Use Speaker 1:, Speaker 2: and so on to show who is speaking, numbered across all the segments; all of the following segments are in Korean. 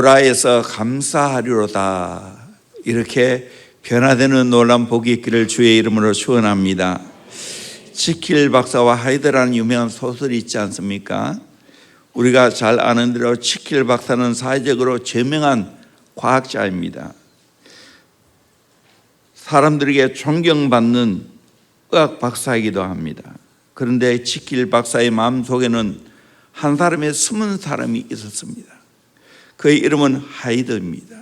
Speaker 1: 요라에서 감사하리로다. 이렇게 변화되는 놀라운 복이 있기를 주의 이름으로 축원합니다. 지킬 박사와 하이드라는 유명한 소설이 있지 않습니까? 우리가 잘 아는 대로 지킬 박사는 사회적으로 저명한 과학자입니다. 사람들에게 존경받는 의학 박사이기도 합니다. 그런데 지킬 박사의 마음속에는 한 사람의 숨은 사람이 있었습니다. 그의 이름은 하이드입니다.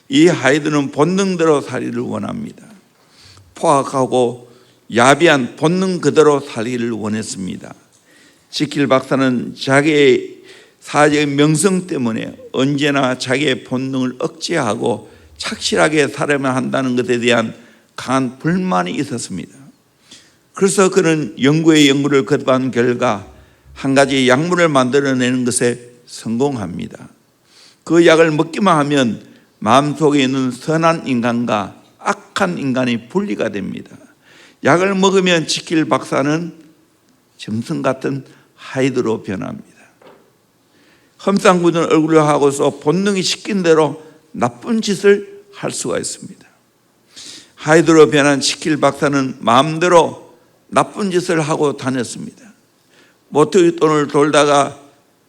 Speaker 1: 이 하이드는 본능대로 살기를 원합니다. 포악하고 야비한 본능 그대로 살기를 원했습니다. 지킬 박사는 자기의 사회적 명성 때문에 언제나 자기의 본능을 억제하고 착실하게 살아야만 한다는 것에 대한 강한 불만이 있었습니다. 그래서 그는 연구를 거듭한 결과 한 가지 약물을 만들어내는 것에 성공합니다. 그 약을 먹기만 하면 마음속에 있는 선한 인간과 악한 인간이 분리가 됩니다. 약을 먹으면 지킬 박사는 짐승 같은 하이드로 변합니다. 험상 굳은 얼굴을 하고서 본능이 시킨 대로 나쁜 짓을 할 수가 있습니다. 하이드로 변한 지킬 박사는 마음대로 나쁜 짓을 하고 다녔습니다. 모터돈을 돌다가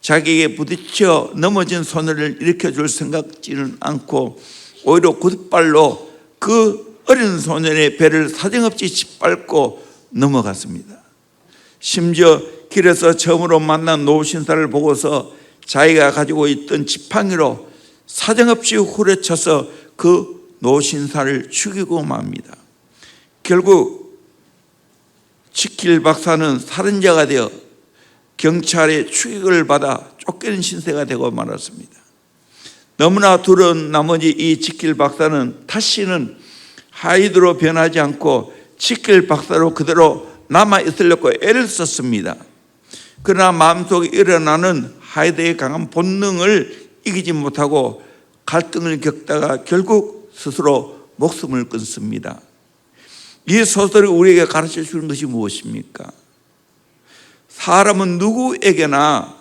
Speaker 1: 자기에게 부딪혀 넘어진 손을 일으켜줄 생각지는 않고 오히려 곧발로 그 어린 소년의 배를 사정없이 짓밟고 넘어갔습니다. 심지어 길에서 처음으로 만난 노신사를 보고서 자기가 가지고 있던 지팡이로 사정없이 후려쳐서 그 노신사를 죽이고 맙니다. 결국 지킬 박사는 살인자가 되어 경찰의 추격을 받아 쫓기는 신세가 되고 말았습니다. 너무나 두려운 나머지 이 지킬 박사는 다시는 하이드로 변하지 않고 지킬 박사로 그대로 남아있으려고 애를 썼습니다. 그러나 마음속에 일어나는 하이드의 강한 본능을 이기지 못하고 갈등을 겪다가 결국 스스로 목숨을 끊습니다. 이 소설이 우리에게 가르쳐 주는 것이 무엇입니까? 사람은 누구에게나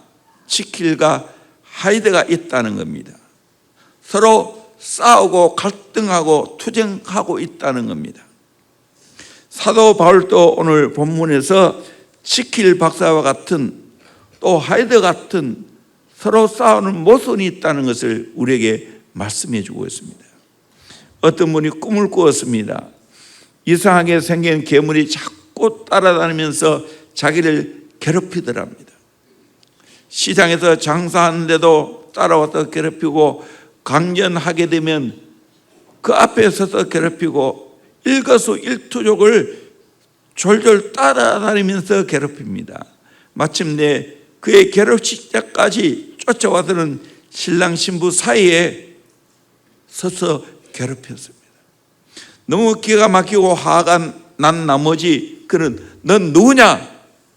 Speaker 1: 지킬과 하이드가 있다는 겁니다. 서로 싸우고 갈등하고 투쟁하고 있다는 겁니다. 사도 바울도 오늘 본문에서 지킬 박사와 같은 또 하이드 같은 서로 싸우는 모순이 있다는 것을 우리에게 말씀해 주고 있습니다. 어떤 분이 꿈을 꾸었습니다. 이상하게 생긴 괴물이 자꾸 따라다니면서 자기를 괴롭히더랍니다. 시장에서 장사하는데도 따라와서 괴롭히고 강연하게 되면 그 앞에 서서 괴롭히고 일거수일투족을 졸졸 따라다니면서 괴롭힙니다. 마침내 그의 괴롭히자까지 쫓아와서는 신랑 신부 사이에 서서 괴롭혔습니다. 너무 기가 막히고 화가 난 나머지 그는 넌 누구냐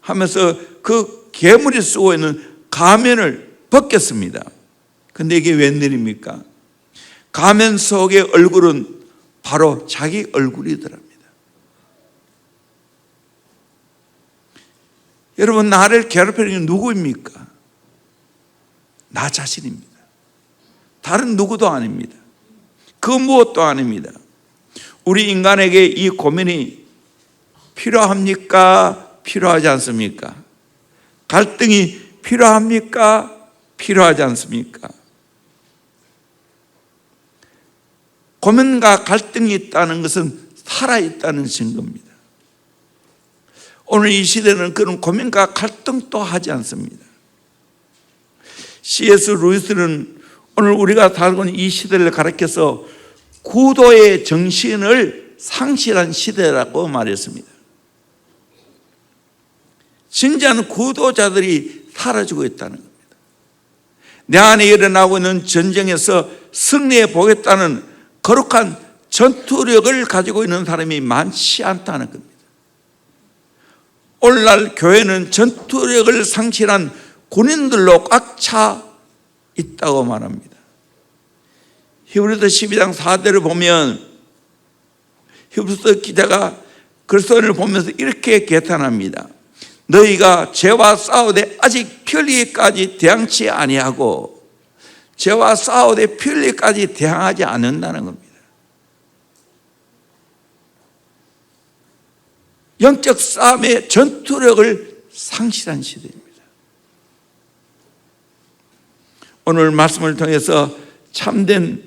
Speaker 1: 하면서 그 괴물이 쓰고 있는 가면을 벗겼습니다. 근데 이게 웬일입니까? 가면 속의 얼굴은 바로 자기 얼굴이더랍니다. 여러분, 나를 괴롭히는 게 누구입니까? 나 자신입니다. 다른 누구도 아닙니다. 그 무엇도 아닙니다. 우리 인간에게 이 고민이 필요합니까? 필요하지 않습니까? 갈등이 필요합니까? 필요하지 않습니까? 고민과 갈등이 있다는 것은 살아있다는 증거입니다. 오늘 이 시대는 그런 고민과 갈등도 하지 않습니다. C.S. 루이스는 오늘 우리가 살고 있는 이 시대를 가리켜서 구도의 정신을 상실한 시대라고 말했습니다. 진지한 구도자들이 사라지고 있다는 겁니다. 내 안에 일어나고 있는 전쟁에서 승리해 보겠다는 거룩한 전투력을 가지고 있는 사람이 많지 않다는 겁니다. 오늘날 교회는 전투력을 상실한 군인들로 꽉 차 있다고 말합니다. 히브리서 12장 4절을 보면 히브리서 기자가 글선을 보면서 이렇게 개탄합니다. 너희가 죄와 싸우되 아직 편리까지 대항치 아니하고 죄와 싸우되 피 흘리기까지 대항하지 않는다는 겁니다. 영적 싸움의 전투력을 상실한 시대입니다. 오늘 말씀을 통해서 참된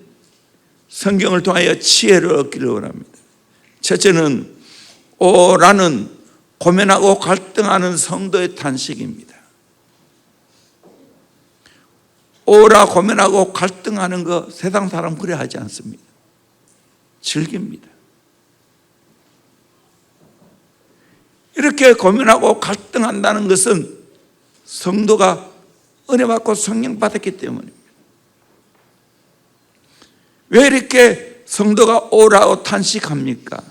Speaker 1: 성경을 통하여 지혜를 얻기를 원합니다. 첫째는 오라는 고민하고 갈등하는 성도의 탄식입니다. 오라 고민하고 갈등하는 거 세상 사람 그래 하지 않습니다. 즐깁니다. 이렇게 고민하고 갈등한다는 것은 성도가 은혜 받고 성령 받았기 때문입니다. 왜 이렇게 성도가 오라고 탄식합니까?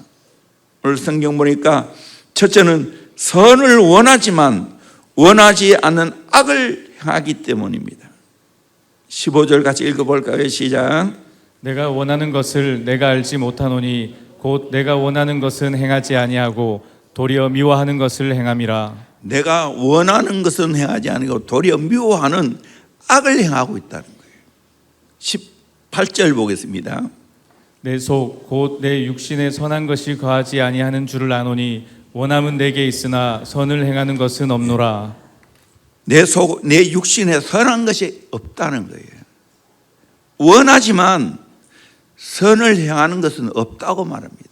Speaker 1: 오늘 성경 보니까 첫째는 선을 원하지만 원하지 않는 악을 행하기 때문입니다. 15절 같이 읽어볼까요? 시작.
Speaker 2: 내가 원하는 것을 내가 알지 못하노니 곧 내가 원하는 것은 행하지 아니하고 도리어 미워하는 것을 행함이라.
Speaker 1: 내가 원하는 것은 행하지 아니고 도리어 미워하는 악을 행하고 있다는 거예요. 18절 보겠습니다.
Speaker 2: 내 속 곧 내 육신에 선한 것이 거하지 아니하는 줄을 아노니 원함은 내게 있으나 선을 행하는 것은 없노라.
Speaker 1: 내 속, 내 육신에 선한 것이 없다는 거예요. 원하지만 선을 행하는 것은 없다고 말합니다.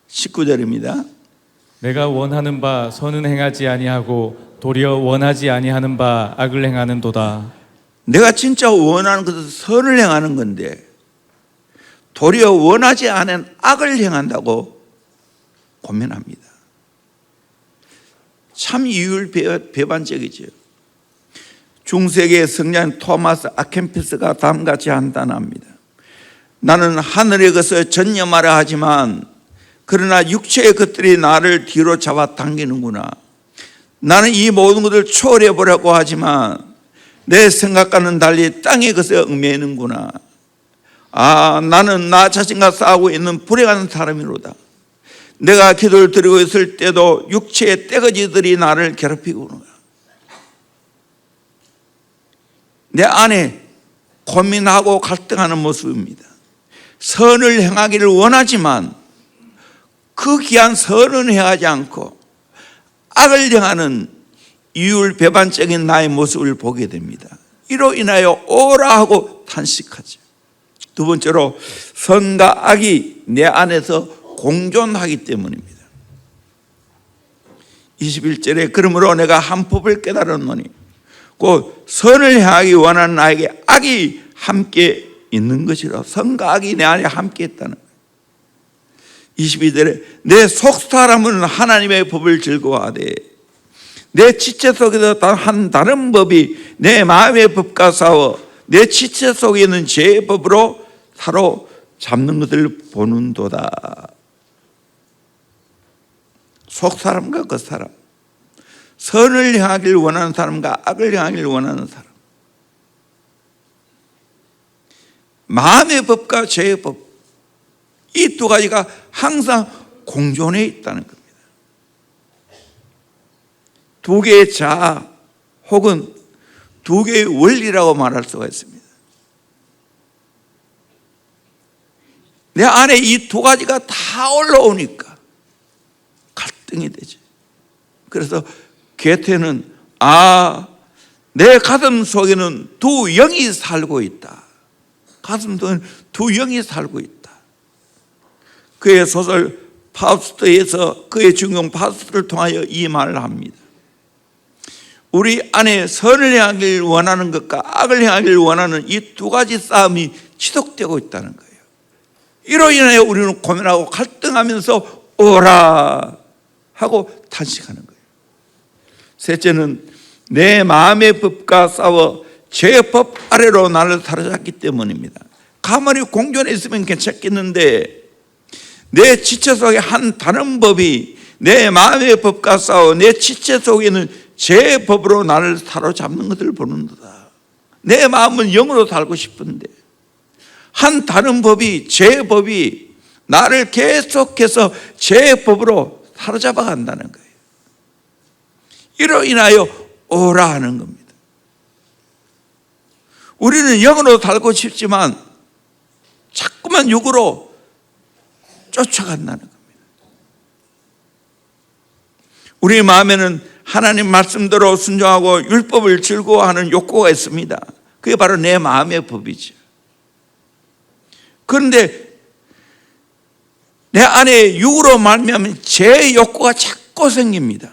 Speaker 1: 19절입니다.
Speaker 2: 내가 원하는 바 선은 행하지 아니하고 도리어 원하지 아니하는 바 악을 행하는도다.
Speaker 1: 내가 진짜 원하는 것은 선을 행하는 건데 도리어 원하지 않은 악을 행한다고 고민합니다. 참 이율배반적이죠. 중세계 성자인 토마스 아켄피스가 다음같이 한탄합니다. 나는 하늘의 것을 전념하려 하지만 그러나 육체의 것들이 나를 뒤로 잡아당기는구나. 나는 이 모든 것을 초월해보려고 하지만 내 생각과는 달리 땅의 것에 얽매이는구나. 나는 나 자신과 싸우고 있는 불행한 사람이로다. 내가 기도를 드리고 있을 때도 육체의 떼거지들이 나를 괴롭히구나. 내 안에 고민하고 갈등하는 모습입니다. 선을 행하기를 원하지만 그 귀한 선은 행하지 않고 악을 행하는 이율배반적인 나의 모습을 보게 됩니다. 이로 인하여 오라 하고 탄식하죠. 두 번째로 선과 악이 내 안에서 공존하기 때문입니다. 21절에 그러므로 내가 한 법을 깨달았노니 곧 선을 행하기 원하는 나에게 악이 함께 있는 것이라. 선과 악이 내 안에 함께 있다는 거예요. 22절에 내 속사람은 하나님의 법을 즐거워하되 내 지체 속에서 한 다른 법이 내 마음의 법과 싸워 내 지체 속에 있는 죄의 법으로 사로잡는 것을 보는도다. 속사람과 겉사람, 선을 행하기를 원하는 사람과 악을 행하기를 원하는 사람, 마음의 법과 죄의 법, 이 두 가지가 항상 공존해 있다는 겁니다. 두 개의 자아 혹은 두 개의 원리라고 말할 수가 있습니다. 내 안에 이 두 가지가 다 올라오니까 갈등이 되죠. 그래서 괴테는 내 가슴 속에는 두 영이 살고 있다. 가슴 속에는 두 영이 살고 있다. 그의 소설 파우스트에서 그의 중용 파우스트를 통하여 이 말을 합니다. 우리 안에 선을 행하기를 원하는 것과 악을 행하기를 원하는 이 두 가지 싸움이 지속되고 있다는 거예요. 이로 인하여 우리는 고민하고 갈등하면서 오라 하고 탄식하는 거예요. 셋째는 내 마음의 법과 싸워 죄의 법 아래로 나를 사로잡기 때문입니다. 가만히 공존해 있으면 괜찮겠는데 내 지체 속에 한 다른 법이 내 마음의 법과 싸워 내 지체 속에는 죄의 법으로 나를 사로잡는 것을 보는도다. 내 마음은 영으로 살고 싶은데 한 다른 법이, 죄의 법이 나를 계속해서 죄의 법으로 사로잡아 간다는 거예요. 이로 인하여 오라 하는 겁니다. 우리는 영으로 살고 싶지만 자꾸만 육으로 쫓아간다는 겁니다. 우리 마음에는 하나님 말씀대로 순종하고 율법을 즐거워하는 욕구가 있습니다. 그게 바로 내 마음의 법이죠. 그런데 내 안에 육으로 말미암은 제 욕구가 자꾸 생깁니다.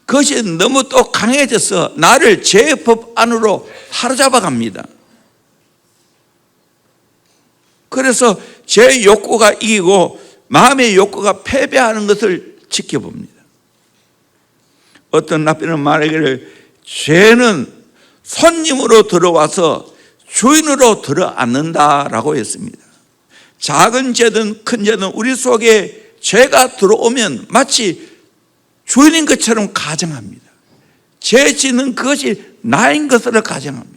Speaker 1: 그것이 너무 또 강해져서 나를 제 법 안으로 사로잡아 갑니다. 그래서 제 욕구가 이기고 마음의 욕구가 패배하는 것을 지켜봅니다. 어떤 랍비는 말하기를 죄는 손님으로 들어와서 주인으로 들어앉는다라고 했습니다. 작은 죄든 큰 죄든 우리 속에 죄가 들어오면 마치 주인인 것처럼 가정합니다. 죄 짓는 그것이 나인 것으로 가정합니다.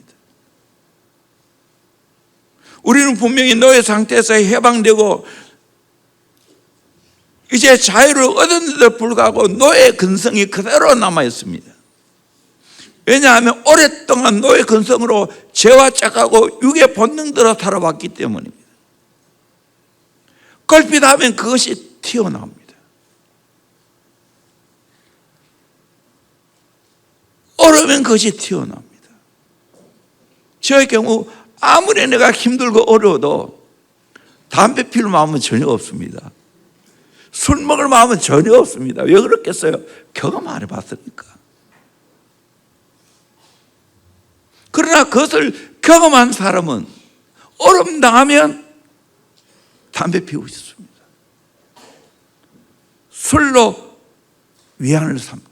Speaker 1: 우리는 분명히 노예 상태에서 해방되고 이제 자유를 얻었는데도 불구하고 노예 근성이 그대로 남아있습니다. 왜냐하면 오랫동안 노예 근성으로 죄와 짝하고 육의 본능대로 살아왔기 때문입니다. 걸핏하면 그것이 튀어나옵니다. 어려우면 그것이 튀어나옵니다. 저의 경우 아무리 내가 힘들고 어려워도 담배 피울 마음은 전혀 없습니다. 술 먹을 마음은 전혀 없습니다. 왜 그렇겠어요? 경험 안 해봤으니까. 그러나 그것을 경험한 사람은 어려움 당하면 담배 피우고 싶습니다. 술로 위안을 삼기로.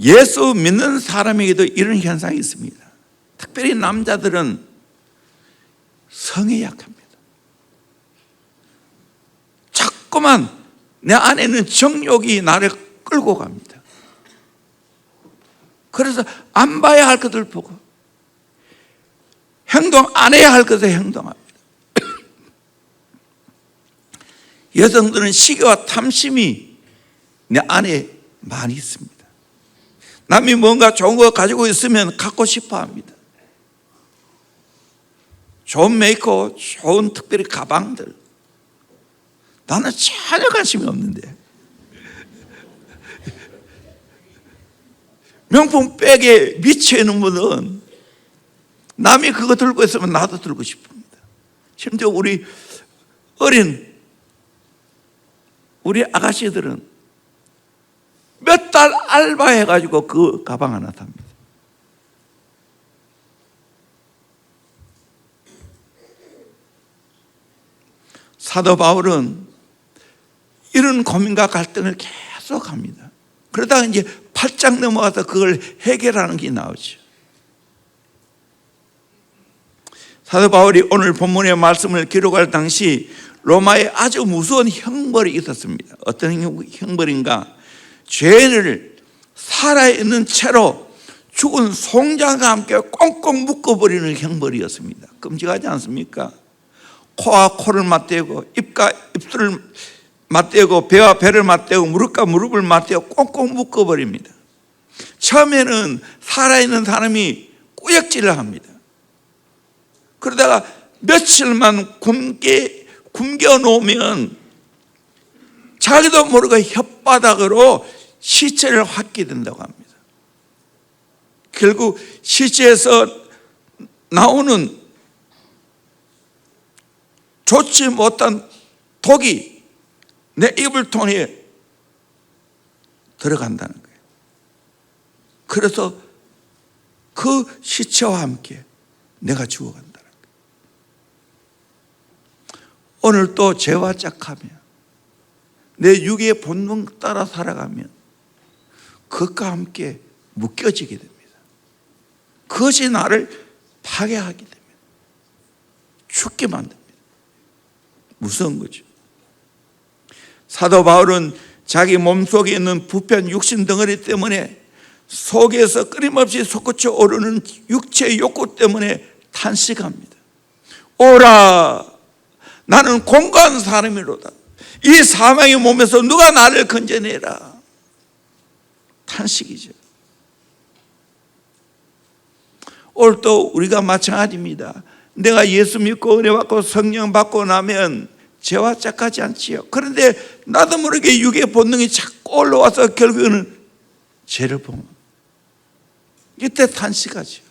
Speaker 1: 예수 믿는 사람에게도 이런 현상이 있습니다. 특별히 남자들은 성에 약합니다. 자꾸만 내 안에는 정욕이 나를 끌고 갑니다. 그래서 안 봐야 할 것을 보고 행동 안 해야 할 것을 행동합니다. 여성들은 시기와 탐심이 내 안에 많이 있습니다. 남이 뭔가 좋은 거 가지고 있으면 갖고 싶어 합니다. 좋은 메이크업, 좋은 특별히 가방들. 나는 전혀 관심이 없는데. 명품 백에 미쳐있는 분은 남이 그거 들고 있으면 나도 들고 싶습니다. 심지어 우리 아가씨들은 몇 달 알바해가지고 그 가방 하나 삽니다. 사도 바울은 이런 고민과 갈등을 계속 합니다. 그러다가 이제 8장 넘어가서 그걸 해결하는 게 나오죠. 사도 바울이 오늘 본문의 말씀을 기록할 당시 로마에 아주 무서운 형벌이 있었습니다. 어떤 형벌인가? 죄를 살아있는 채로 죽은 송장과 함께 꽁꽁 묶어버리는 형벌이었습니다. 끔찍하지 않습니까? 코와 코를 맞대고 입과 입술을 맞대고 배와 배를 맞대고 무릎과 무릎을 맞대고 꽁꽁 묶어버립니다. 처음에는 살아있는 사람이 꾸역질을 합니다. 그러다가 며칠만 굶겨 놓으면 자기도 모르게 혓바닥으로 시체를 핥게 된다고 합니다. 결국 시체에서 나오는 좋지 못한 독이 내 입을 통해 들어간다는 거예요. 그래서 그 시체와 함께 내가 죽어간다는 거예요. 오늘 또 죄와 짝하며 내 육의 본능 따라 살아가면 그것과 함께 묶여지게 됩니다. 그것이 나를 파괴하게 됩니다. 죽게 만듭니다. 무서운 거죠. 사도 바울은 자기 몸속에 있는 부패한 육신 덩어리 때문에 속에서 끊임없이 솟구쳐 오르는 육체의 욕구 때문에 탄식합니다. 오라, 나는 공고한 사람이로다. 이 사망의 몸에서 누가 나를 건져내라. 탄식이죠. 오늘 또 우리가 마찬가지입니다. 내가 예수 믿고 은혜 받고 성령 받고 나면 죄와 짝하지 않지요. 그런데 나도 모르게 육의 본능이 자꾸 올라와서 결국에는 죄를 범. 이때 탄식하죠.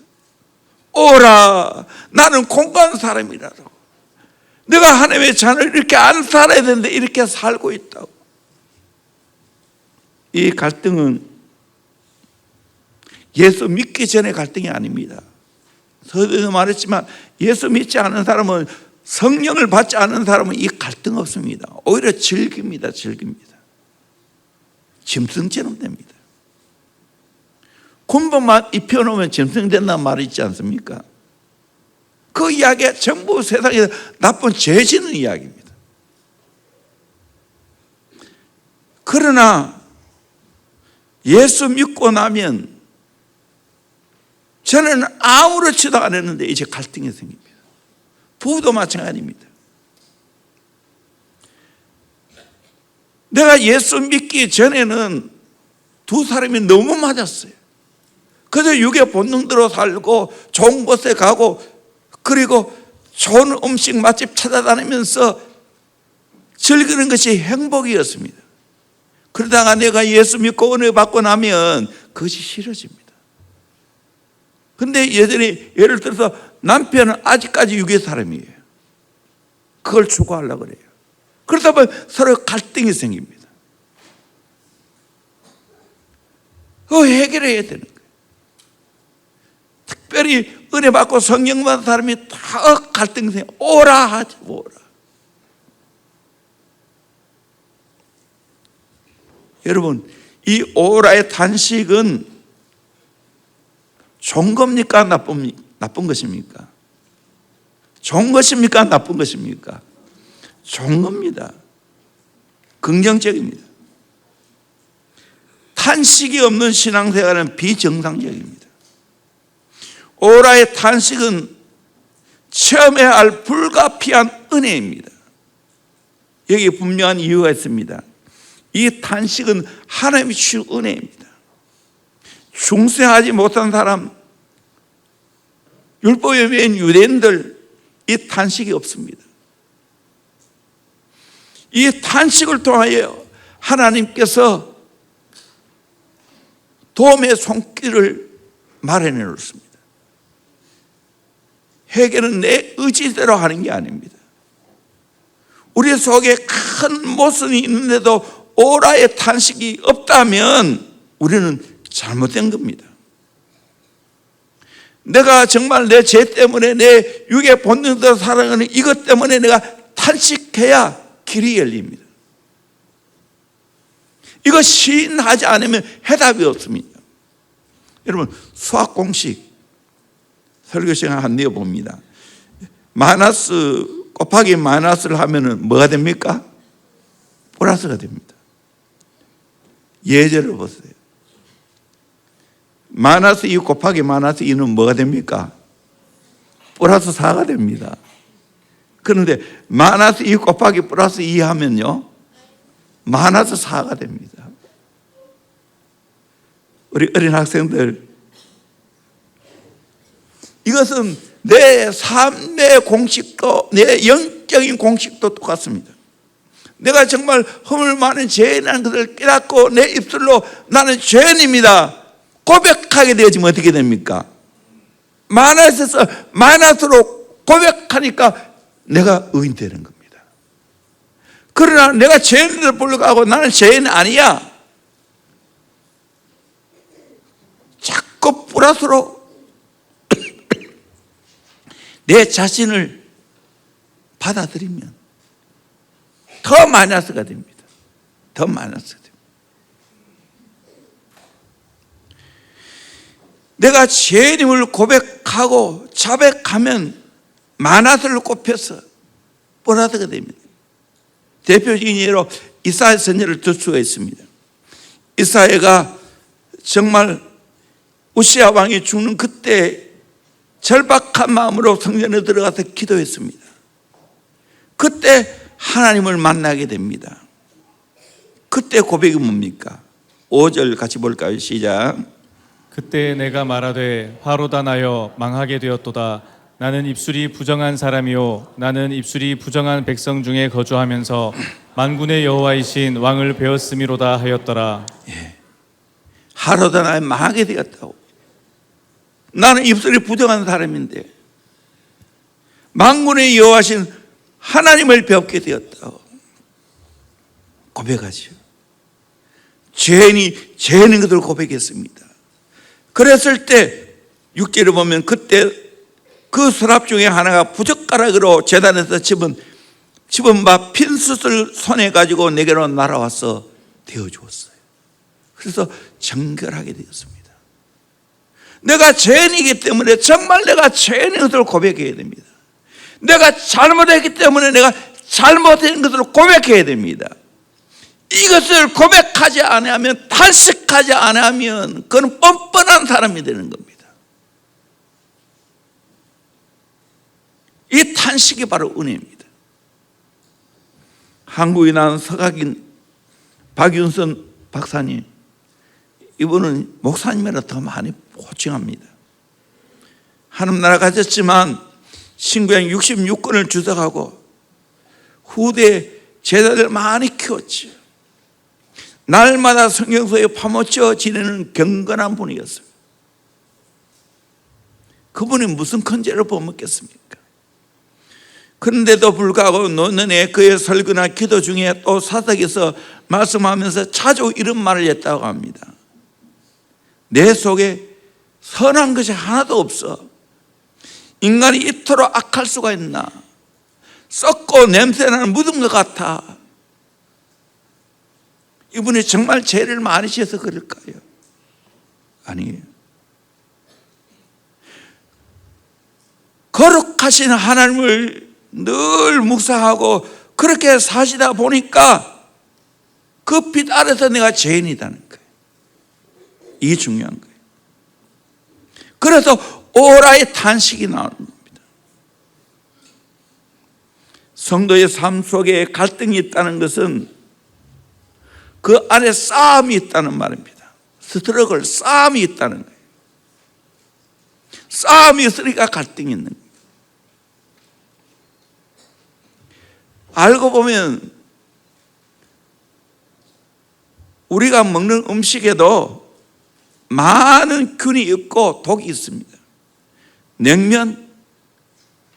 Speaker 1: 오라, 나는 공고한 사람이라고. 내가 하나님의 자녀를 이렇게 안 살아야 되는데 이렇게 살고 있다고. 이 갈등은 예수 믿기 전의 갈등이 아닙니다. 서두에도 말했지만 예수 믿지 않은 사람은, 성령을 받지 않은 사람은 이 갈등 없습니다. 오히려 즐깁니다. 짐승처럼 됩니다. 군복만 입혀놓으면 짐승 된다는 말이 있지 않습니까? 그 이야기가 전부 세상에 나쁜 죄 짓는 이야기입니다. 그러나 예수 믿고 나면 저는 아무렇지도 않았는데 이제 갈등이 생깁니다. 부부도 마찬가지입니다. 내가 예수 믿기 전에는 두 사람이 너무 맞았어요. 그저 육의 본능대로 살고 좋은 곳에 가고 그리고 좋은 음식 맛집 찾아다니면서 즐기는 것이 행복이었습니다. 그러다가 내가 예수 믿고 은혜 받고 나면 그것이 싫어집니다. 근데 여전히 예를 들어서 남편은 아직까지 육의 사람이에요. 그걸 추구하려고 그래요. 그러다 보면 서로 갈등이 생깁니다. 그거 해결해야 되는 거예요. 특별히 은혜 받고 성령 받은 사람이 다 갈등이 생겨요. 오라 하지 오라. 여러분, 이 오라의 탄식은 좋은 겁니까? 나쁜 것입니까? 좋은 것입니까? 나쁜 것입니까? 좋은 겁니다. 긍정적입니다. 탄식이 없는 신앙생활은 비정상적입니다. 오라의 탄식은 체험해야 할 불가피한 은혜입니다. 여기 분명한 이유가 있습니다. 이 탄식은 하나님이 주신 은혜입니다. 중생하지 못한 사람, 율법에 외인 유대인들 이 탄식이 없습니다. 이 탄식을 통하여 하나님께서 도움의 손길을 마련해 놓습니다. 해결은 내 의지대로 하는 게 아닙니다. 우리 속에 큰 모순이 있는데도 오라의 탄식이 없다면 우리는 잘못된 겁니다. 내가 정말 내 죄 때문에 내 육의 본능대로 살아가는 이것 때문에 내가 탄식해야 길이 열립니다. 이거 시인하지 않으면 해답이 없습니다. 여러분, 수학 공식 설교 시간 한 내어봅니다. 마이너스 곱하기 마이너스를 하면 뭐가 됩니까? 플러스가 됩니다. 예제를 보세요. 마이너스 2 곱하기 마이너스 2는 뭐가 됩니까? 플러스 4가 됩니다. 그런데 마이너스 2 곱하기 플러스 2 하면요, 마이너스 4가 됩니다. 우리 어린 학생들, 이것은 내 삶의 공식도, 내 영적인 공식도 똑같습니다. 내가 정말 허물 많은 죄인이라는 것을 깨닫고 내 입술로 나는 죄인입니다 고백하게 되어지면 어떻게 됩니까? 마이너스에서 마이너스로 고백하니까 내가 의인 되는 겁니다. 그러나 내가 죄인을 보려고 하고 나는 죄인 아니야, 자꾸 플러스로 내 자신을 받아들이면 더 마이너스가 됩니다. 더 마이너스가 됩니다. 내가 죄인임을 고백하고 자백하면 마이너스를 꼽혀서 플러스가 됩니다. 대표적인 예로 이사야 선지를 들 수가 있습니다. 이사야가 정말 우시야 왕이 죽는 그때 절박한 마음으로 성전에 들어가서 기도했습니다. 그때 하나님을 만나게 됩니다. 그때 고백이 뭡니까? 5절 같이 볼까요? 시작.
Speaker 2: 그때 내가 말하되 화로다 나여 망하게 되었도다. 나는 입술이 부정한 사람이요 나는 입술이 부정한 백성 중에 거주하면서 만군의 여호와이신 왕을 배웠음이로다 하였더라.
Speaker 1: 하루다 나에 망하게 되었다고. 나는 입술이 부정한 사람인데 만군의 여호와신 하나님을 배웠게 되었다고 고백하죠. 죄인인 것을 고백했습니다. 그랬을 때 6절을 보면 그때 그 서랍 중에 하나가 부젓가락으로 제단에서 집은 바 핀숯을 손에 가지고 내게로 날아와서 데워주었어요. 그래서 정결하게 되었습니다. 내가 죄인이기 때문에 정말 내가 죄인인 것을 고백해야 됩니다. 내가 잘못했기 때문에 내가 잘못된 것을 고백해야 됩니다. 이것을 고백하지 않으면, 탄식하지 않으면 그건 뻔뻔한 사람이 되는 겁니다. 이 탄식이 바로 은혜입니다. 한국에 나온 서각인 박윤선 박사님, 이분은 목사님이라 더 많이 호칭합니다. 하나님 나라 가졌지만 신구약 66권을 주석하고 후대 제자들 많이 키웠죠. 날마다 성경서에 파묻혀 지내는 경건한 분이었어요. 그분이 무슨 큰 죄를 범했겠습니까? 그런데도 불구하고 노년에 그의 설교나 기도 중에 또 사석에서 말씀하면서 자주 이런 말을 했다고 합니다. 내 속에 선한 것이 하나도 없어. 인간이 이토록 악할 수가 있나? 썩고 냄새나는 묻은 것 같아. 이분이 정말 죄를 많이 지어서 그럴까요? 아니에요. 거룩하신 하나님을 늘 묵상하고 그렇게 사시다 보니까 그 빛 아래서 내가 죄인이라는 거예요. 이게 중요한 거예요. 그래서 오라의 탄식이 나오는 겁니다. 성도의 삶 속에 갈등이 있다는 것은 그 안에 싸움이 있다는 말입니다. 스트러글, 싸움이 있다는 거예요. 싸움이 있으니까 갈등이 있는 거예요. 알고 보면 우리가 먹는 음식에도 많은 균이 있고 독이 있습니다. 냉면,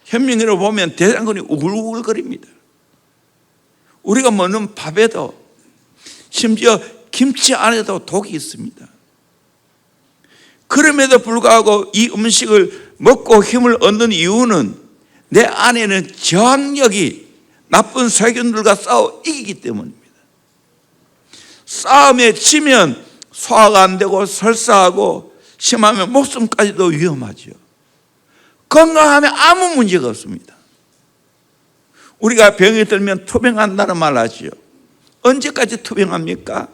Speaker 1: 현명으로 보면 대장근이 우글우글거립니다. 우리가 먹는 밥에도 심지어 김치 안에도 독이 있습니다. 그럼에도 불구하고 이 음식을 먹고 힘을 얻는 이유는 내 안에는 저항력이 나쁜 세균들과 싸워 이기기 때문입니다. 싸움에 지면 소화가 안 되고 설사하고 심하면 목숨까지도 위험하죠. 건강하면 아무 문제가 없습니다. 우리가 병이 들면 투병한다는 말 하지요. 언제까지 투병합니까?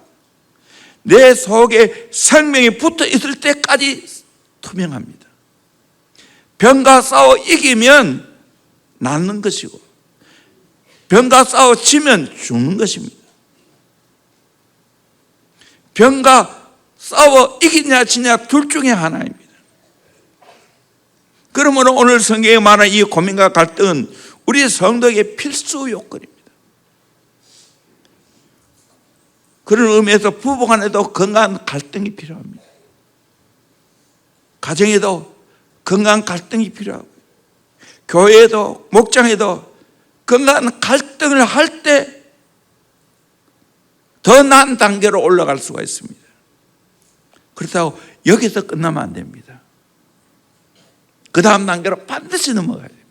Speaker 1: 내 속에 생명이 붙어 있을 때까지 투병합니다. 병과 싸워 이기면 낫는 것이고 병과 싸워 지면 죽는 것입니다. 병과 싸워 이기냐 지냐 둘 중에 하나입니다. 그러므로 오늘 성경에 말하는 이 고민과 갈등은 우리 성도에게 필수 요건입니다. 그런 의미에서 부부 간에도 건강한 갈등이 필요합니다. 가정에도 건강한 갈등이 필요하고 교회에도 목장에도 건강한 갈등을 할 때 더 나은 단계로 올라갈 수가 있습니다. 그렇다고 여기서 끝나면 안 됩니다. 그 다음 단계로 반드시 넘어가야 됩니다.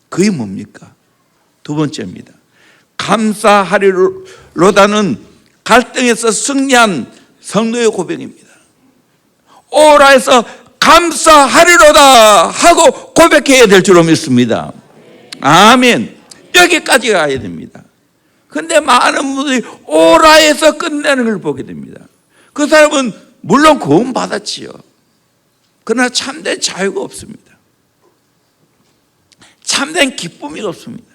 Speaker 1: 그게 뭡니까? 두 번째입니다. 감사하리로다는 갈등에서 승리한 성도의 고백입니다. 오라에서 감사하리로다 하고 고백해야 될 줄로 믿습니다. 아멘. 여기까지 가야 됩니다. 그런데 많은 분들이 오라에서 끝내는 걸 보게 됩니다. 그 사람은 물론 구원 받았지요. 그러나 참된 자유가 없습니다. 참된 기쁨이 없습니다.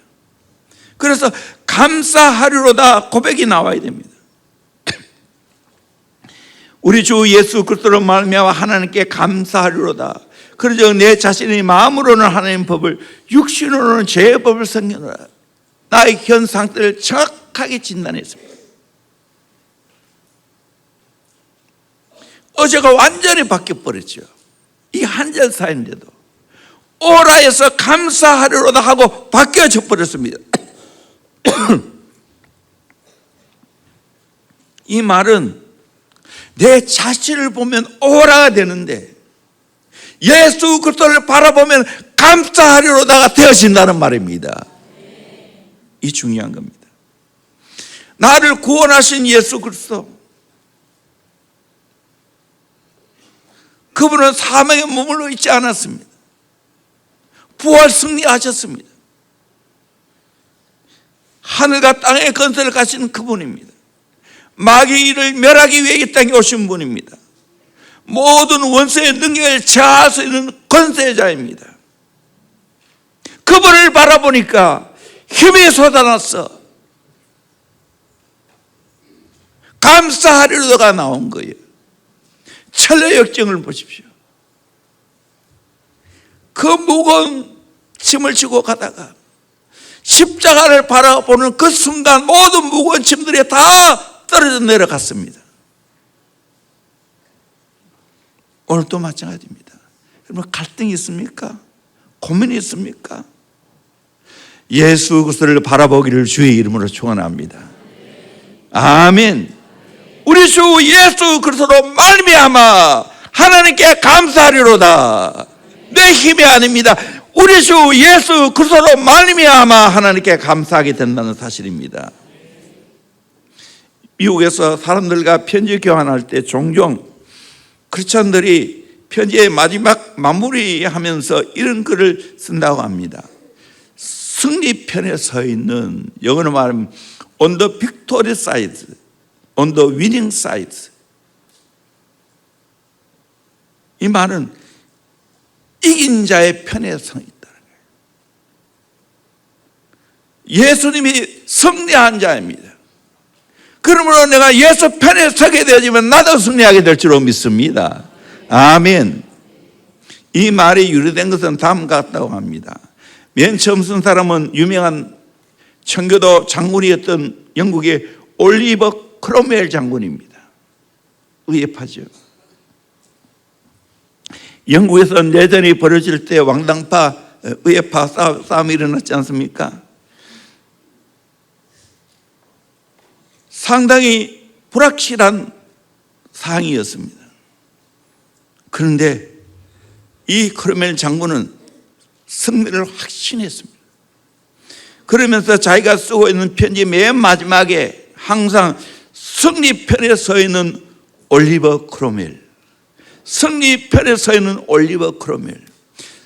Speaker 1: 그래서 감사하리로다 고백이 나와야 됩니다. 우리 주 예수 그리스도로 말미암아 하나님께 감사하리로다. 그러므로 내 자신이 마음으로는 하나님 법을, 육신으로는 죄의 법을 섬기노라. 나의 현 상태를 정확하게 진단했습니다. 어제가 완전히 바뀌어버렸죠. 이 한 절 사이인데도 오라에서 감사하리로다 하고 바뀌어져 버렸습니다. 이 말은 내 자신을 보면 오라가 되는데 예수 그리스도를 바라보면 감사하리로다가 되어진다는 말입니다. 이 중요한 겁니다. 나를 구원하신 예수 그리스도, 그분은 사망에 머물러 있지 않았습니다. 부활 승리하셨습니다. 하늘과 땅의 건설을 가시는 그분입니다. 마귀의 일을 멸하기 위해 이 땅에 오신 분입니다. 모든 원수의 능력을 제할 수 있는 권세자입니다. 그분을 바라보니까 힘이 솟아났어. 감사하리로다가 나온 거예요. 천래 역정을 보십시오. 그 무거운 짐을 지고 가다가 십자가를 바라보는 그 순간 모든 무거운 짐들이 다 떨어져 내려갔습니다. 오늘도 마찬가지입니다. 여러분, 갈등이 있습니까? 고민이 있습니까? 예수 그리스도를 바라보기를 주의 이름으로 축원합니다. 아멘. 우리 주 예수 그리스도로 말미암아 하나님께 감사하리로다. 내 힘이 아닙니다. 우리 주 예수 그리스도로 말미암아 하나님께 감사하게 된다는 사실입니다. 미국에서 사람들과 편지 교환할 때 종종 크리스천들이 편지의 마지막 마무리하면서 이런 글을 쓴다고 합니다. 승리편에 서 있는, 영어로 말하면 on the victory side, on the winning side. 이 말은 이긴 자의 편에 서 있다는 거예요. 예수님이 승리한 자입니다. 그러므로 내가 예수 편에 서게 되어지면 나도 승리하게 될 줄로 믿습니다. 아멘. 이 말이 유래된 것은 다음과 같다고 합니다. 맨 처음 쓴 사람은 유명한 청교도 장군이었던 영국의 올리버 크롬웰 장군입니다. 의협하죠. 영국에서 내전이 벌어질 때 왕당파, 의협파 싸움이 일어났지 않습니까? 상당히 불확실한 상황이었습니다. 그런데 이 크롬웰 장군은 승리를 확신했습니다. 그러면서 자기가 쓰고 있는 편지 맨 마지막에 항상 승리편에 서 있는 올리버 크롬웰, 승리편에 서 있는 올리버 크롬웰,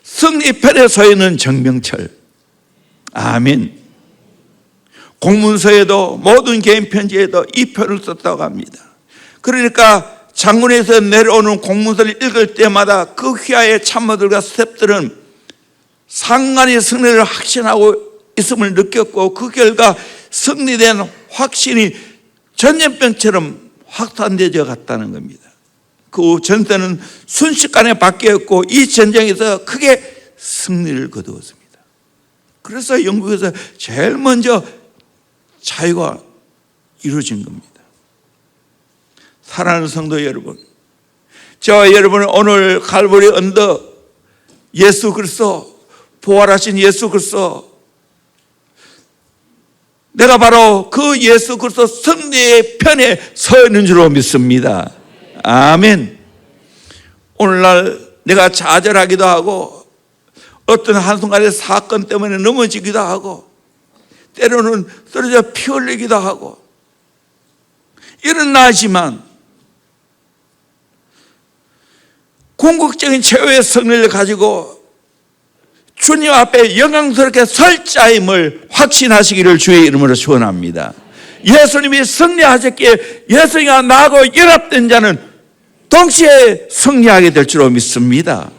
Speaker 1: 승리편에 서 있는 정병철. 아멘. 공문서에도 모든 개인 편지에도 이 표를 썼다고 합니다. 그러니까 장군에서 내려오는 공문서를 읽을 때마다 그 휘하의 참모들과 스태프들은 상관이 승리를 확신하고 있음을 느꼈고, 그 결과 승리된 확신이 전염병처럼 확산되어 갔다는 겁니다. 그 전세는 순식간에 바뀌었고 이 전쟁에서 크게 승리를 거두었습니다. 그래서 영국에서 제일 먼저 자유가 이루어진 겁니다. 사랑하는 성도 여러분, 저와 여러분은 오늘 갈보리 언덕 예수 그리스도, 부활하신 예수 그리스도, 내가 바로 그 예수 그리스도 승리의 편에 서 있는 줄로 믿습니다. 아멘. 오늘날 내가 좌절하기도 하고 어떤 한순간의 사건 때문에 넘어지기도 하고 때로는 쓰러져 피 흘리기도 하고 이런 나지만 궁극적인 최후의 승리를 가지고 주님 앞에 영광스럽게 설 자임을 확신하시기를 주의 이름으로 축원합니다. 예수님이 승리하셨기에 예수님과 나하고 연합된 자는 동시에 승리하게 될 줄로 믿습니다.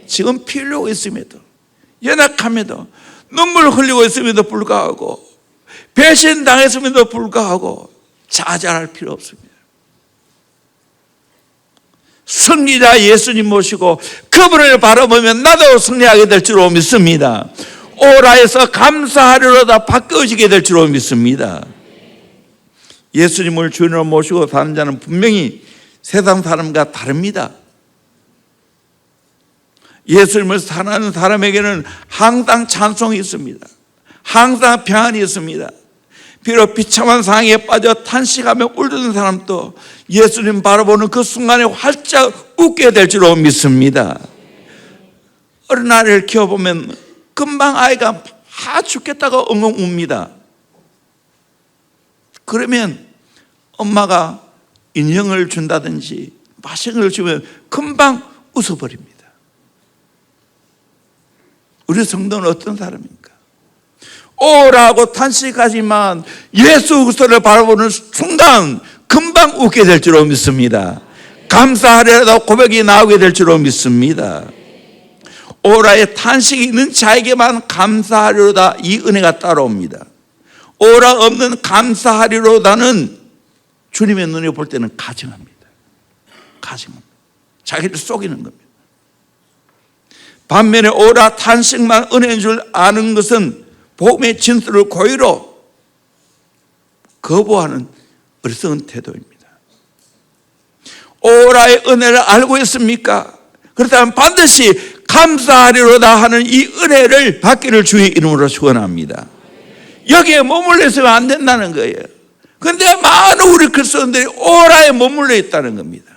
Speaker 1: 지금 피 흘리고 있음에도, 연약함에도, 눈물 흘리고 있음에도 불구하고, 배신당했음에도 불구하고 좌절할 필요 없습니다. 승리자 예수님 모시고 그분을 바라보면 나도 승리하게 될 줄로 믿습니다. 오라에서 감사하리로다 바꿔지게 될 줄로 믿습니다. 예수님을 주인으로 모시고 사는 자는 분명히 세상 사람과 다릅니다. 예수님을 사랑하는 사람에게는 항상 찬송이 있습니다. 항상 평안이 있습니다. 비록 비참한 상황에 빠져 탄식하며 울던 사람도 예수님 바라보는 그 순간에 활짝 웃게 될 줄로 믿습니다. 어린 아이를 키워보면 금방 아이가 죽겠다고 엉엉 웁니다. 그러면 엄마가 인형을 준다든지 맛있는 걸 주면 금방 웃어버립니다. 우리 성도는 어떤 사람입니까? 오라고 탄식하지만 예수 그리스도를 바라보는 순간 금방 웃게 될 줄로 믿습니다. 감사하리라도 고백이 나오게 될 줄로 믿습니다. 오라의 탄식이 있는 자에게만 감사하리로다 이 은혜가 따라옵니다. 오라 없는 감사하리로다는 주님의 눈에 볼 때는 가증합니다. 가증합니다. 자기를 속이는 겁니다. 반면에 오라 탄식만 은혜인 줄 아는 것은 복음의 진술을 고의로 거부하는 어리석은 태도입니다. 오라의 은혜를 알고 있습니까? 그렇다면 반드시 감사하리로다 하는 이 은혜를 받기를 주의 이름으로 축원합니다. 여기에 머물러 있으면 안 된다는 거예요. 그런데 많은 우리 그리스도인들이 오라에 머물러 있다는 겁니다.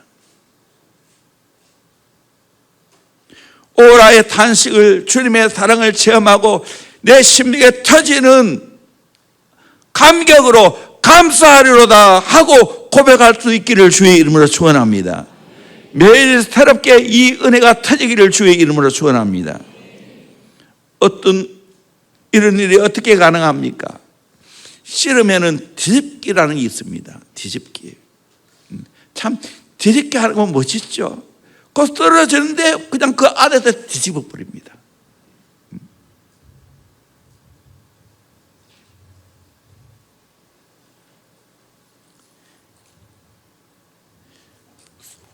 Speaker 1: 오라의 탄식을, 주님의 사랑을 체험하고 내 심리에 터지는 감격으로 감사하리로다 하고 고백할 수 있기를 주의 이름으로 축원합니다. 매일 새롭게 이 은혜가 터지기를 주의 이름으로 축원합니다. 어떤 이런 일이 어떻게 가능합니까? 싫으면은 뒤집기라는 게 있습니다. 뒤집기. 참 뒤집기 하는 건 멋있죠. 곧 떨어지는데 그냥 그 안에서 뒤집어 버립니다.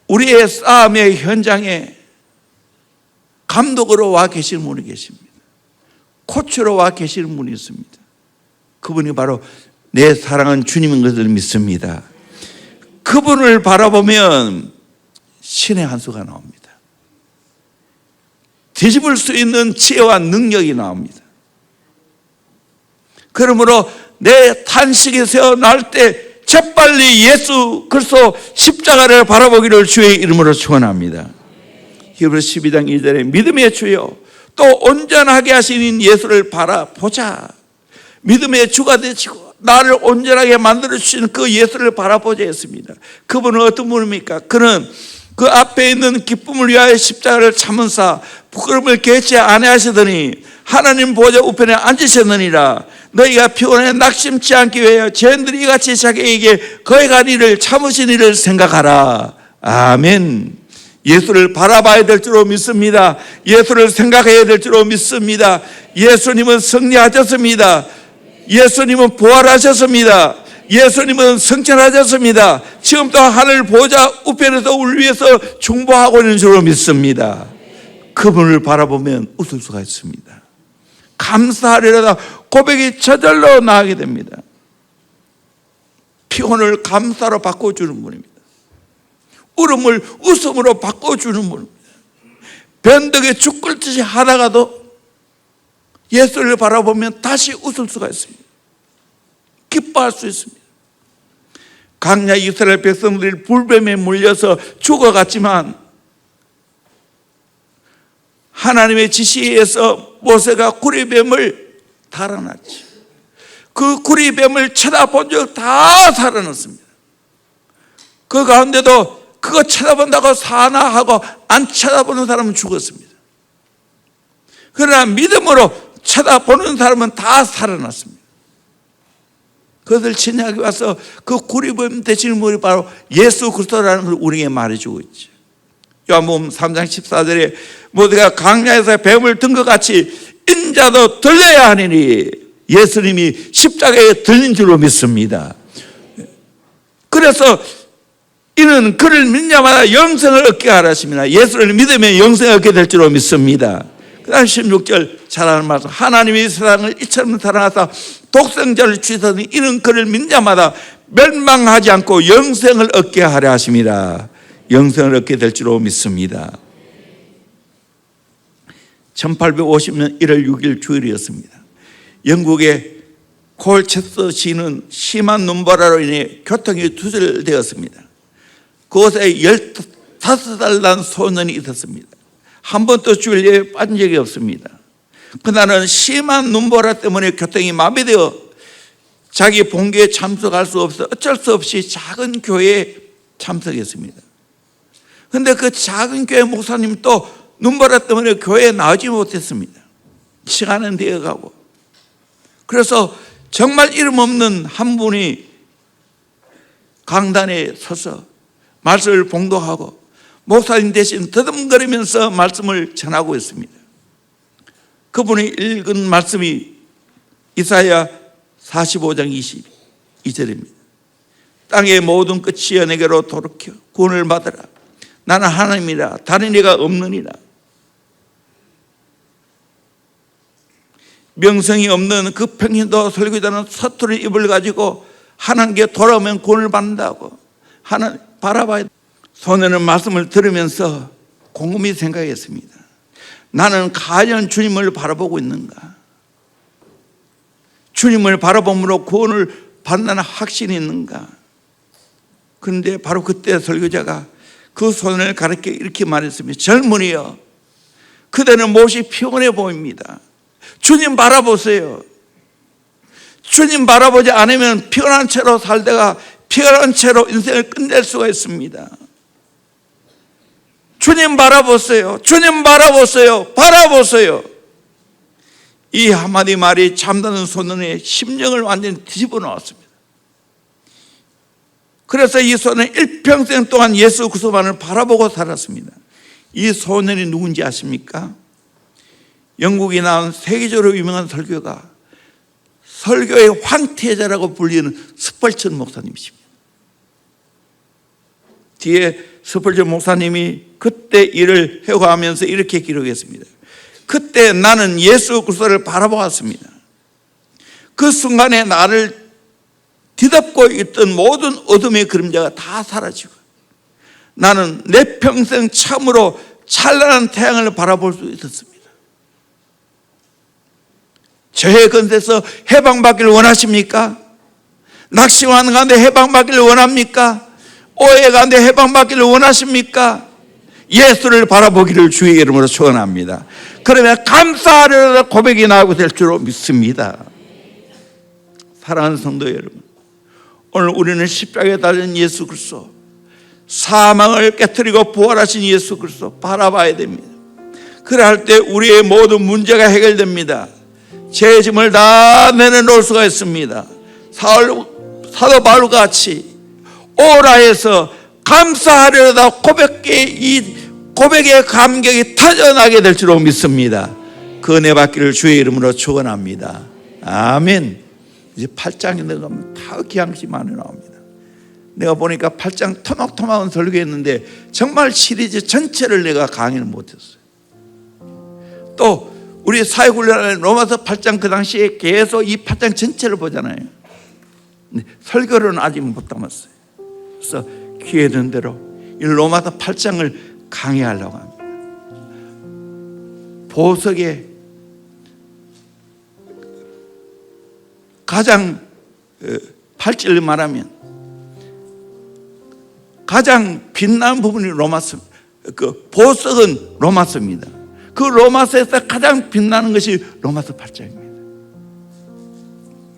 Speaker 1: 우리의 싸움의 현장에 감독으로 와 계시는 분이 계십니다. 코치로 와 계시는 분이 있습니다. 그분이 바로 내 사랑하는 주님인 것을 믿습니다. 그분을 바라보면 신의 한 수가 나옵니다. 뒤집을 수 있는 지혜와 능력이 나옵니다. 그러므로 내 탄식이 새어날 때 재빨리 예수 그리스도 십자가를 바라보기를 주의 이름으로 축원합니다. 히브리서 12장 1절에 믿음의 주여 또 온전하게 하시는 예수를 바라보자. 믿음의 주가 되시고 나를 온전하게 만들어주시는 그 예수를 바라보자 했습니다. 그분은 어떤 분입니까? 그는 그 앞에 있는 기쁨을 위하여 십자가를 참은사 부끄러움을 개치 아니하시더니 하나님 보좌 우편에 앉으셨느니라. 너희가 피곤해 낙심치 않기 위하여 죄인들이 이같이 자기에게 거해간 일을 참으신 일을 생각하라. 아멘. 예수를 바라봐야 될 줄로 믿습니다. 예수를 생각해야 될 줄로 믿습니다. 예수님은 승리하셨습니다. 예수님은 부활하셨습니다. 예수님은 승천하셨습니다. 지금도 하늘 보좌 우편에서 우리 위해서 중보하고 있는 줄로 믿습니다. 그분을 바라보면 웃을 수가 있습니다. 감사하리로다 고백이 저절로 나오게 됩니다. 피곤을 감사로 바꿔주는 분입니다. 울음을 웃음으로 바꿔주는 분입니다. 변덕에 죽 끓듯이 하다가도 예수를 바라보면 다시 웃을 수가 있습니다. 기뻐할 수 있습니다. 강야 이스라엘 백성들이 불뱀에 물려서 죽어갔지만 하나님의 지시에 의해서 모세가 구리뱀을 달아났지. 그 구리뱀을 쳐다본 적 다 살아났습니다. 그 가운데도 그거 쳐다본다고 사나 하고 안 쳐다보는 사람은 죽었습니다. 그러나 믿음으로 쳐다보는 사람은 다 살아났습니다. 그것을 신약에 와서 그 구리뱀 되시는 분이 바로 예수 그리스도라는 걸 우리에게 말해주고 있죠. 요한복음 3장 14절에 모두가 강야에서 뱀을 든 것 같이 인자도 들려야 하니니 예수님이 십자가에 들린 줄로 믿습니다. 그래서 이는 그를 믿는 자마다 영생을 얻게 하라 하십니다. 예수를 믿으면 영생을 얻게 될 줄로 믿습니다. 그 다음 16절 잘하는 말씀. 하나님이 세상을 이처럼 사랑하사 독생자를 주시더니 이는 그를 믿는 자마다 멸망하지 않고 영생을 얻게 하려 하십니다. 영생을 얻게 될 줄로 믿습니다. 1850년 1월 6일 주일이었습니다. 영국의 콜체스터시는 심한 눈보라로 인해 교통이 두절되었습니다. 그곳에 15살 난 소년이 있었습니다. 한 번도 주일에 빠진 적이 없습니다. 그날은 심한 눈보라 때문에 교통이 마비되어 자기 본교에 참석할 수 없어 어쩔 수 없이 작은 교회에 참석했습니다. 그런데 그 작은 교회 목사님 또 눈보라 때문에 교회에 나오지 못했습니다. 시간은 되어가고. 그래서 정말 이름 없는 한 분이 강단에 서서 말씀을 봉독하고 목사님 대신 더듬거리면서 말씀을 전하고 있습니다. 그분이 읽은 말씀이 이사야 45장 22절입니다. 땅의 모든 끝이 내게로 돌이켜 구원을 받으라. 나는 하나님이라 다른 이가 없느니라. 명성이 없는 그 평신도 설교자는 서투른 입을 가지고 하나님께 돌아오면 구원을 받는다고 하나님 바라봐야. 소년은 말씀을 들으면서 곰곰이 생각했습니다. 나는 과연 주님을 바라보고 있는가? 주님을 바라봄으로 구원을 받는 확신이 있는가? 그런데 바로 그때 설교자가 그 소년을 가르쳐 이렇게 말했습니다. 젊은이여, 그대는 몹시 피곤해 보입니다. 주님 바라보세요. 주님 바라보지 않으면 피곤한 채로 살다가 피곤한 채로 인생을 끝낼 수가 있습니다. 주님 바라보세요. 주님 바라보세요. 바라보세요. 이 한마디 말이 잠드는 소년의 심령을 완전히 뒤집어 놓았습니다. 그래서 이 소년은 일평생 동안 예수 그리스도만을 바라보고 살았습니다. 이 소년이 누군지 아십니까? 영국에 나온 세계적으로 유명한 설교가 설교의 황태자라고 불리는 스펄전 목사님이십니다. 뒤에 스펄전 목사님이 그때 일을 회고하면서 이렇게 기록했습니다. 그때 나는 예수 그리스도를 바라보았습니다. 그 순간에 나를 뒤덮고 있던 모든 어둠의 그림자가 다 사라지고 나는 내 평생 참으로 찬란한 태양을 바라볼 수 있었습니다. 죄의 건세에서 해방받기를 원하십니까? 낙심하는 가운데 해방받기를 원합니까? 오해 가운데 해방받기를 원하십니까? 예수를 바라보기를 주의 이름으로 축원합니다. 그러면 감사하리라 고백이 나오게 될 줄로 믿습니다. 사랑하는 성도 여러분, 오늘 우리는 십자가에 달린 예수 그리스도, 사망을 깨뜨리고 부활하신 예수 그리스도 바라봐야 됩니다. 그래 할 때 우리의 모든 문제가 해결됩니다. 죄의 짐을 다 내려놓을 수가 있습니다. 사도 바울과 같이 오라에서 감사하려다 고백의 감격이 터져나게 될 줄로 믿습니다. 그 은혜 받기를 주의 이름으로 축원합니다. 아멘. 이제 8장에 들어가면 다 기항시 많이 나옵니다. 내가 보니까 8장 토막토막은 설교했는데 정말 시리즈 전체를 내가 강의를 못했어요. 또 우리 사회훈련을 로마서 8장 그 당시에 계속 이 8장 전체를 보잖아요. 근데 설교는 아직 못 담았어요. 그래서 기회 된 대로 이 로마서 8장을 강의하려고 합니다. 보석의 가장 발질을 말하면 가장 빛나는 부분이 로마서, 그 보석은 로마서입니다. 그 로마서에서 가장 빛나는 것이 로마서 8장입니다.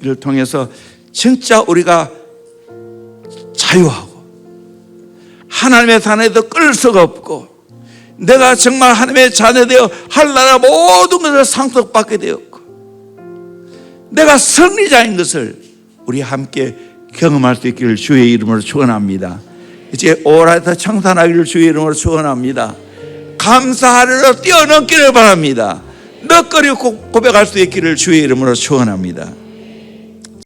Speaker 1: 이를 통해서 진짜 우리가 자유하고 하나님의 자녀에서 끌 수가 없고 내가 정말 하나님의 자녀되어 하늘나라 모든 것을 상속받게 되었고 내가 승리자인 것을 우리 함께 경험할 수 있기를 주의 이름으로 축원합니다. 이제 오라에서 청산하기를 주의 이름으로 축원합니다. 감사하리라 뛰어넘기를 바랍니다. 너거리 고백할 수 있기를 주의 이름으로 축원합니다.